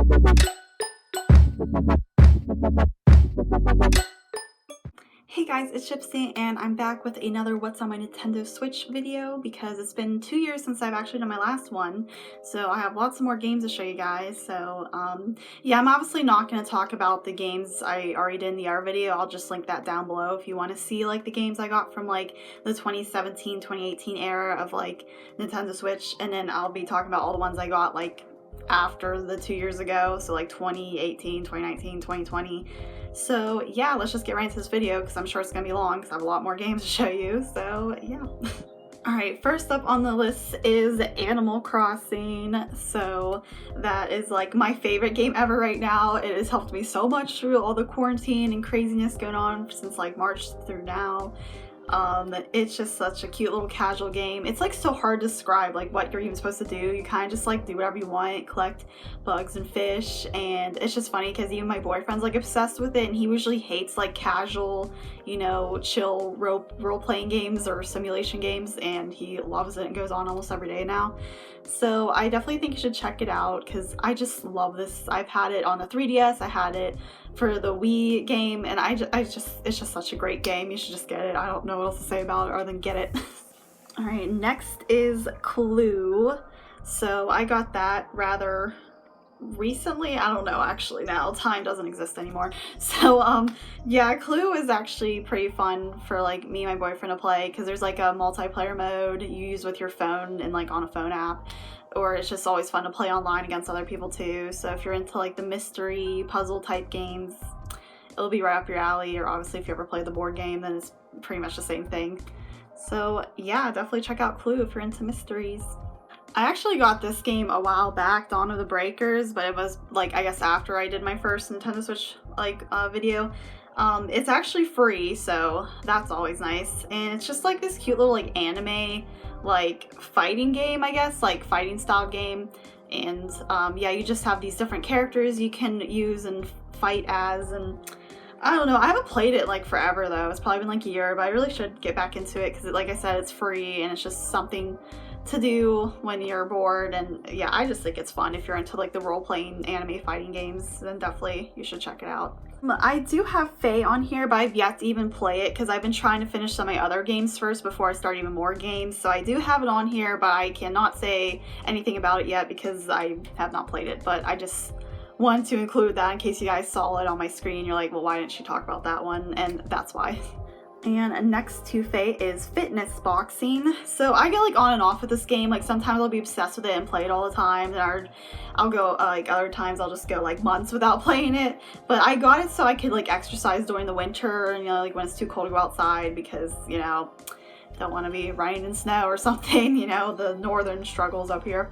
Hey guys, it's Gypsy and I'm back with another What's on my Nintendo Switch video because it's been 2 years since I've actually done my last one, so I have lots of more games to show you guys. So yeah, I'm obviously not going to talk about the games I already did in the other video. I'll just link that down below if you want to see like the games I got from like the 2017-2018 era of like Nintendo Switch, and then I'll be talking about all the ones I got like after the 2 years ago, so like 2018, 2019, 2020. So yeah, let's just get right into this video because I'm sure it's gonna be long because I have a lot more games to show you, so yeah. Alright, first up on the list is Animal Crossing. So that is like my favorite game ever right now. It has helped me so much through all the quarantine and craziness going on since like March through now. It's just such a cute little casual game. It's like so hard to describe like what you're even supposed to do. You kind of just like do whatever you want, collect bugs and fish, and it's just funny because even my boyfriend's like obsessed with it, and he usually hates like casual, you know, chill role-playing games or simulation games, and he loves it and goes on almost every day now. So I definitely think you should check it out because I just love this. I've had it on the 3DS, I had it for the Wii game, and it's just such a great game. You should just get it. I don't know what else to say about it other than get it. Alright, next is Clue. So I got that rather recently. I don't know actually now. Time doesn't exist anymore. So yeah, Clue is actually pretty fun for like me and my boyfriend to play because there's like a multiplayer mode you use with your phone and like on a phone app, or it's just always fun to play online against other people too. So if you're into like the mystery puzzle type games, it'll be right up your alley. Or obviously if you ever play the board game, then it's pretty much the same thing. So yeah, definitely check out Clue if you're into mysteries. I actually got this game a while back, Dawn of the Breakers, but it was like I guess after I did my first Nintendo Switch like video. It's actually free, so that's always nice, and it's just like this cute little like anime like fighting game, I guess, like fighting style game. And yeah, you just have these different characters you can use and fight as, and I don't know, I haven't played it like forever though. It's probably been like a year, but I really should get back into it because like I said, it's free and it's just something to do when you're bored. And yeah, I just think it's fun. If you're into like the role-playing anime fighting games, then definitely you should check it out. I do have Faye on here, but I've yet to even play it because I've been trying to finish some of my other games first before I start even more games. So I do have it on here, but I cannot say anything about it yet because I have not played it. But I just wanted to include that in case you guys saw it on my screen. You're like, well, why didn't she talk about that one? And that's why. And next to Faye is fitness boxing. So I get like on and off with this game. Like sometimes I'll be obsessed with it and play it all the time. And I'll go like other times I'll just go like months without playing it. But I got it so I could like exercise during the winter, you know, like when it's too cold to go outside because, you know, don't want to be running in snow or something, you know, the northern struggles up here.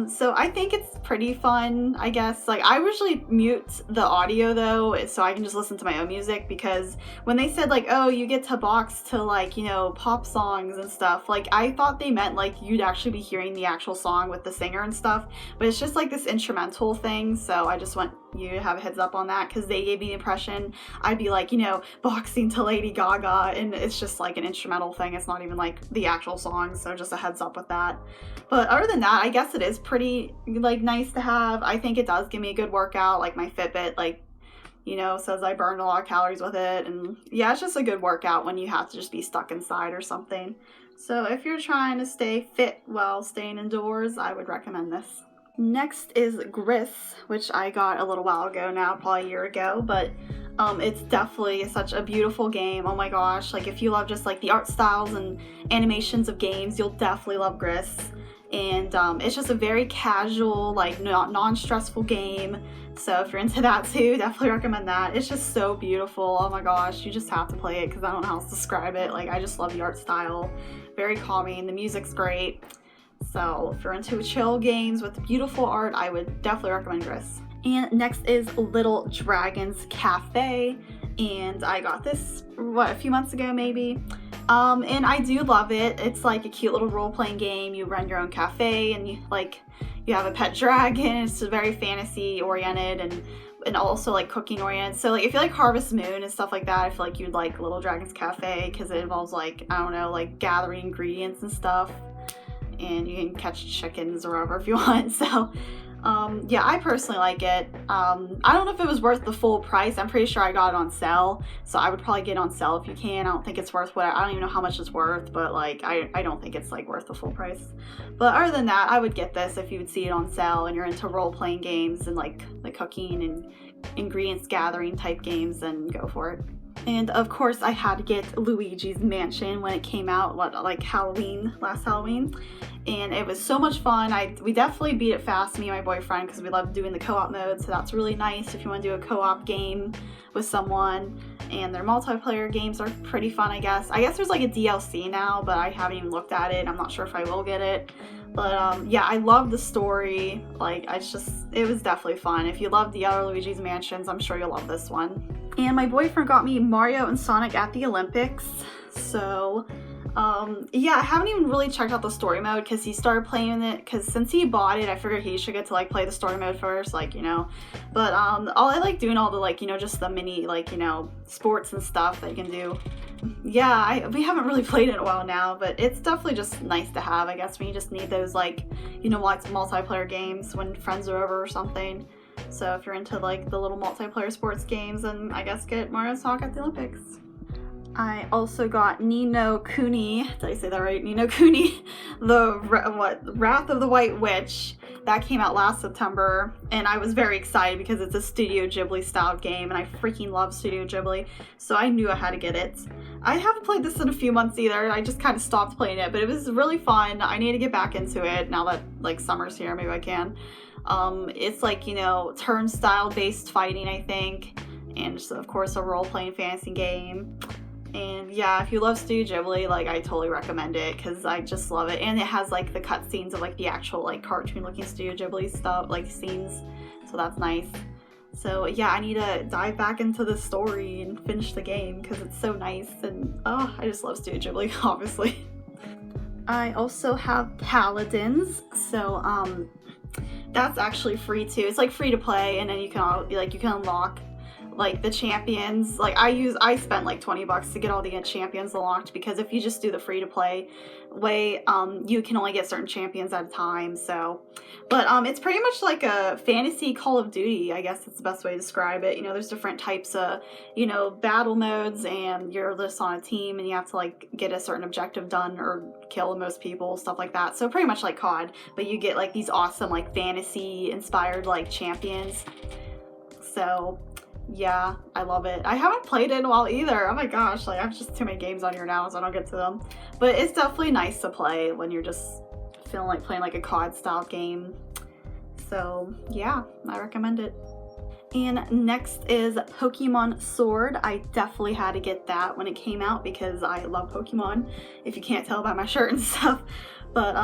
So I think it's pretty fun, I guess. Like I usually mute the audio though, so I can just listen to my own music, because when they said like, oh, you get to box to like, you know, pop songs and stuff, like I thought they meant like you'd actually be hearing the actual song with the singer and stuff, but it's just like this instrumental thing. So I just want you to have a heads up on that because they gave me the impression I'd be like, you know, boxing to Lady Gaga, and it's just like an instrumental thing. It's not even like the actual song, so just a heads up with that. But other than that, I guess it is pretty like nice to have. I think it does give me a good workout. Like my Fitbit, like, you know, says I burned a lot of calories with it, and yeah, it's just a good workout when you have to just be stuck inside or something. So if you're trying to stay fit while staying indoors, I would recommend this. Next is Gris, which I got a little while ago now, probably a year ago, but it's definitely such a beautiful game. Oh my gosh, like if you love just like the art styles and animations of games, you'll definitely love Gris. And it's just a very casual, like non-stressful game. So if you're into that too, definitely recommend that. It's just so beautiful. Oh my gosh, you just have to play it because I don't know how else to describe it. Like I just love the art style. Very calming. The music's great. So if you're into chill games with beautiful art, I would definitely recommend Gris. And next is Little Dragons Cafe, and I got this, what, a few months ago maybe? And I do love it. It's like a cute little role-playing game. You run your own cafe, and you have a pet dragon. It's very fantasy oriented and also like cooking oriented. So like if you like Harvest Moon and stuff like that, I feel like you'd like Little Dragons Cafe because it involves like, I don't know, like gathering ingredients and stuff. And you can catch chickens or whatever if you want. So Yeah, I personally like it. I don't know if it was worth the full price. I'm pretty sure I got it on sale, so I would probably get it on sale if you can. I don't think it's worth I don't even know how much it's worth, but like I don't think it's like worth the full price. But other than that, I would get this if you would see it on sale and you're into role-playing games and like the cooking and ingredients gathering type games, then go for it. And of course I had to get Luigi's Mansion when it came out, like last Halloween. And it was so much fun. We definitely beat it fast, me and my boyfriend, because we love doing the co-op mode, so that's really nice if you want to do a co-op game with someone. And their multiplayer games are pretty fun, I guess. I guess there's like a DLC now, but I haven't even looked at it. I'm not sure if I will get it. But yeah, I love the story. Like, it was definitely fun. If you love the other Luigi's Mansions, I'm sure you'll love this one. And my boyfriend got me Mario and Sonic at the Olympics. So yeah, I haven't even really checked out the story mode because he started playing it, because since he bought it, I figured he should get to like play the story mode first, like, you know. But all I like doing all the, like, you know, just the mini, like, you know, sports and stuff that you can do. Yeah, we haven't really played it in a while now, but it's definitely just nice to have, I guess, when you just need those, like, you know, like multiplayer games when friends are over or something. So if you're into like the little multiplayer sports games, then I guess get Mario and Sonic at the Olympics. I also got Ninokuni, did I say that right? Ninokuni, the Wrath of the White Witch. That came out last September, and I was very excited because it's a Studio Ghibli styled game, and I freaking love Studio Ghibli, so I knew I had to get it. I haven't played this in a few months either. I just kind of stopped playing it, but it was really fun. I need to get back into it now that like summer's here, maybe I can. It's like, you know, turn style based fighting, I think, and just, of course, a role-playing fantasy game. And yeah, if you love Studio Ghibli, like, I totally recommend it because I just love it. And it has like the cutscenes of like the actual like cartoon looking Studio Ghibli stuff, like scenes, so that's nice. So yeah, I need to dive back into the story and finish the game because it's so nice, and oh, I just love Studio Ghibli, obviously. I also have Paladins, so that's actually free too. It's like free to play, and then you can unlock like the champions. Like I spent like $20 to get all the champions unlocked, because if you just do the free to play way, you can only get certain champions at a time. So, but it's pretty much like a fantasy Call of Duty, I guess that's the best way to describe it. You know, there's different types of, you know, battle modes, and you're just on a team and you have to like get a certain objective done or kill most people, stuff like that. So pretty much like COD, but you get like these awesome like fantasy inspired like champions. So yeah, I love it. I haven't played it in a while either. Oh my gosh, like I have just too many games on here now, so I don't get to them. But it's definitely nice to play when you're just feeling like playing like a COD style game. So yeah, I recommend it. And next is Pokemon Sword. I definitely had to get that when it came out because I love Pokemon, if you can't tell by my shirt and stuff. But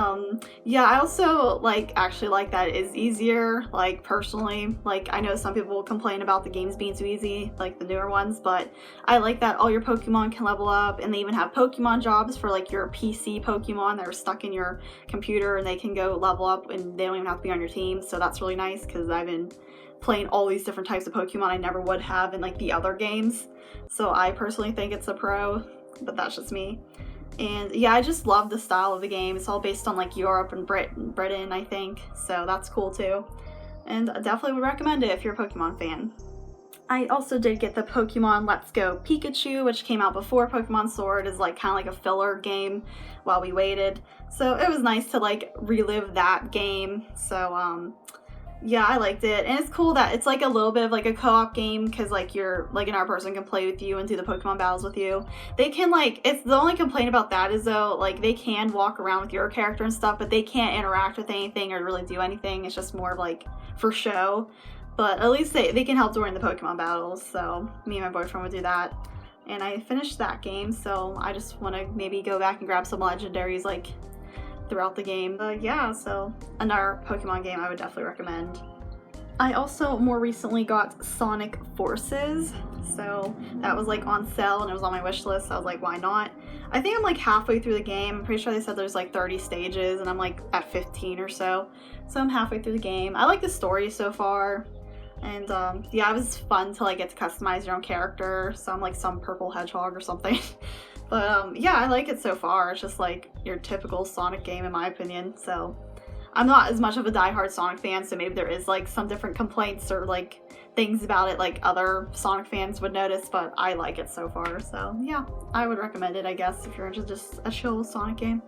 yeah, I also actually like that it is easier, like personally. Like, I know some people will complain about the games being too easy, like the newer ones, but I like that all your Pokemon can level up, and they even have Pokemon jobs for like your PC Pokemon that are stuck in your computer, and they can go level up and they don't even have to be on your team. So that's really nice because I've been playing all these different types of Pokemon I never would have in like the other games. So I personally think it's a pro, but that's just me. And yeah, I just love the style of the game. It's all based on like Europe and Britain, I think. So that's cool too. And I definitely would recommend it if you're a Pokemon fan. I also did get the Pokemon Let's Go Pikachu, which came out before Pokemon Sword, is like kind of like a filler game while we waited. So it was nice to like relive that game. So yeah, I liked it, and it's cool that it's like a little bit of like a co-op game, because like you're like another person can play with you and do the Pokemon battles with you. They can it's the only complaint about that is though, like they can walk around with your character and stuff, but they can't interact with anything or really do anything. It's just more of like for show, but at least they can help during the Pokemon battles. So me and my boyfriend would do that, and I finished that game, so I just want to maybe go back and grab some legendaries like throughout the game. But yeah, so another Pokemon game I would definitely recommend. I also more recently got Sonic Forces, so that was like on sale and it was on my wish list, so I was like, why not? I think I'm like halfway through the game. I'm pretty sure they said there's like 30 stages and I'm like at 15 or so. So I'm halfway through the game. I like the story so far, and yeah, it was fun to like get to customize your own character, so I'm like some purple hedgehog or something. But yeah, I like it so far. It's just like your typical Sonic game in my opinion, so I'm not as much of a diehard Sonic fan, so maybe there is like some different complaints or like things about it like other Sonic fans would notice, but I like it so far. So yeah, I would recommend it, I guess, if you're into just a chill Sonic game.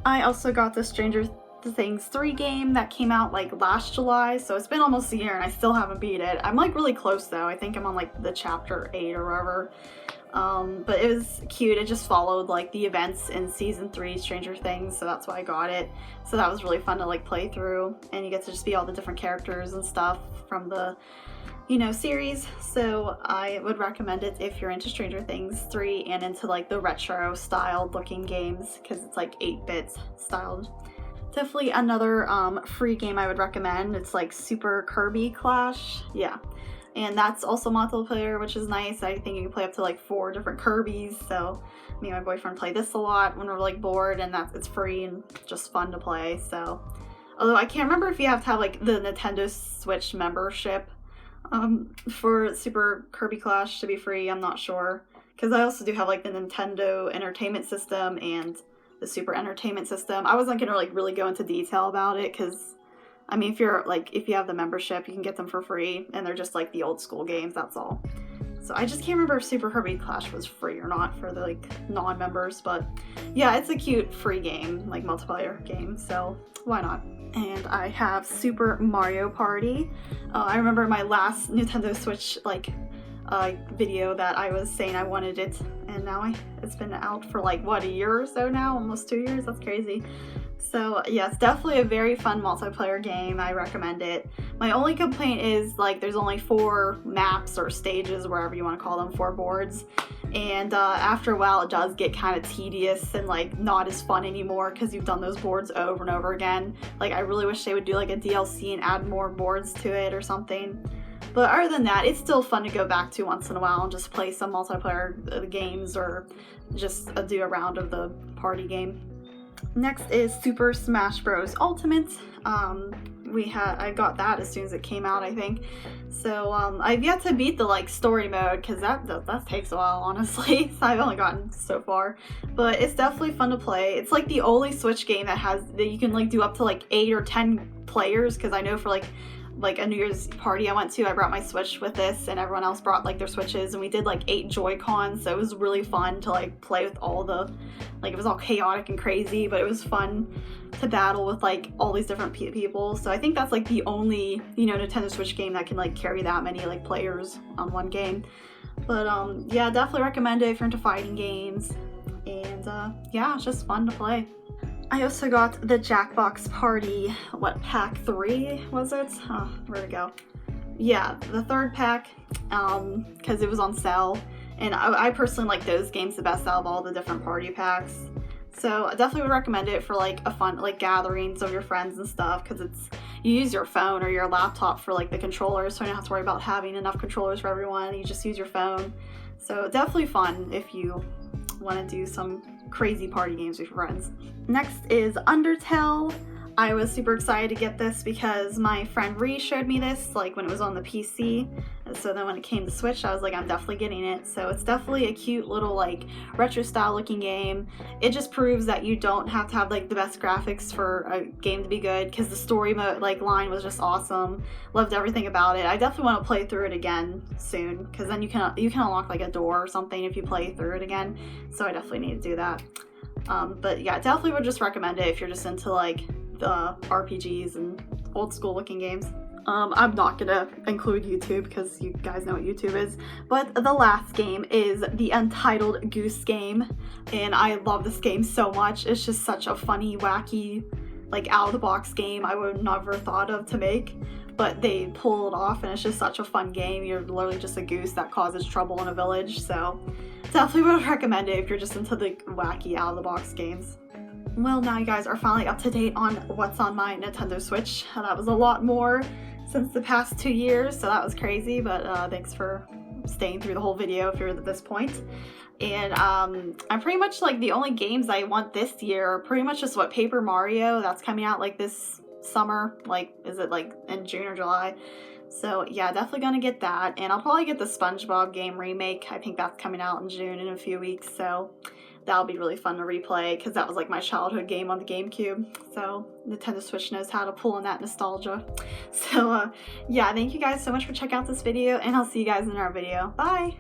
I also got the Stranger Things 3 game that came out like last July, so it's been almost a year and I still haven't beat it. I'm like really close though. I think I'm on like the chapter 8 or whatever. But it was cute. It just followed like the events in season 3 Stranger Things, so that's why I got it. So that was really fun to like play through, and you get to just be all the different characters and stuff from the, you know, series. So I would recommend it if you're into Stranger Things 3 and into like the retro styled looking games, because it's like 8-bit styled. Definitely another free game I would recommend. It's like Super Kirby Clash. Yeah. And that's also multiplayer, which is nice. I think you can play up to like 4 different Kirbys. So me and my boyfriend play this a lot when we're like bored, and it's free and just fun to play. So, although I can't remember if you have to have like the Nintendo Switch membership for Super Kirby Clash to be free. I'm not sure, because I also do have like the Nintendo Entertainment System and the Super Entertainment System. I wasn't gonna like really go into detail about it, because I mean, if you have the membership, you can get them for free, and they're just like the old school games, that's all. So I just can't remember if Super Kirby Clash was free or not for the like non-members, but yeah, it's a cute free game, like multiplayer game, so why not? And I have Super Mario Party. I remember my last Nintendo Switch like video that I was saying I wanted it, and now it's been out for like what, a year or so now, almost 2 years. That's crazy. So yeah, it's definitely a very fun multiplayer game. I recommend it. My only complaint is like there's only 4 maps or stages, wherever you want to call them, 4 boards, and after a while it does get kind of tedious and like not as fun anymore, because you've done those boards over and over again. Like I really wish they would do like a DLC and add more boards to it or something. But other than that, it's still fun to go back to once in a while and just play some multiplayer games, or just do a round of the party game. Next is Super Smash Bros. Ultimate. I got that as soon as it came out, I think. So I've yet to beat the like story mode, because that takes a while, honestly. So I've only gotten so far, but it's definitely fun to play. It's like the only Switch game that you can like do up to like 8 or 10 players, because I know for like a New Year's party I went to, I brought my Switch with this, and everyone else brought like their Switches, and we did like 8 Joy-Cons, so it was really fun to like play with all the, like it was all chaotic and crazy, but it was fun to battle with like all these different people. So I think that's like the only, you know, Nintendo Switch game that can like carry that many like players on one game. But yeah, definitely recommend it if you're into fighting games, and yeah, it's just fun to play. I also got the Jackbox Party, pack 3 was it? Oh, where'd it go? Yeah, the 3rd pack, because it was on sale, and I personally like those games the best out of all the different party packs. So I definitely would recommend it for like a fun, like gatherings of your friends and stuff, because you use your phone or your laptop for like the controllers, so you don't have to worry about having enough controllers for everyone. You just use your phone. So definitely fun if you want to do some crazy party games with your friends. Next is Undertale. I was super excited to get this because my friend Gris showed me this like when it was on the PC, and so then when it came to Switch, I was like, I'm definitely getting it. So it's definitely a cute little like retro style looking game. It just proves that you don't have to have like the best graphics for a game to be good, because the story mode like line was just awesome. Loved everything about it. I definitely want to play through it again soon, because then you can unlock like a door or something if you play through it again. So I definitely need to do that. But yeah, definitely would just recommend it if you're just into like the RPGs and old school looking games. I'm not gonna include YouTube, because you guys know what YouTube is, but the last game is the Untitled Goose game, and I love this game so much. It's just such a funny, wacky, like out of the box game I would never thought of to make, but they pull it off, and it's just such a fun game. You're literally just a goose that causes trouble in a village, so definitely would recommend it if you're just into the wacky out of the box games. Well, now you guys are finally up to date on what's on my Nintendo Switch. That was a lot more since the past 2 years, so that was crazy, but thanks for staying through the whole video if you're at this point. And I'm pretty much like the only games I want this year are pretty much just Paper Mario, that's coming out like this summer, like is it like in June or July? So yeah, definitely gonna get that, and I'll probably get the SpongeBob game remake. I think that's coming out in June in a few weeks, so that'll be really fun to replay because that was like my childhood game on the GameCube. So Nintendo Switch knows how to pull on that nostalgia. So yeah, thank you guys so much for checking out this video, and I'll see you guys in our video. Bye!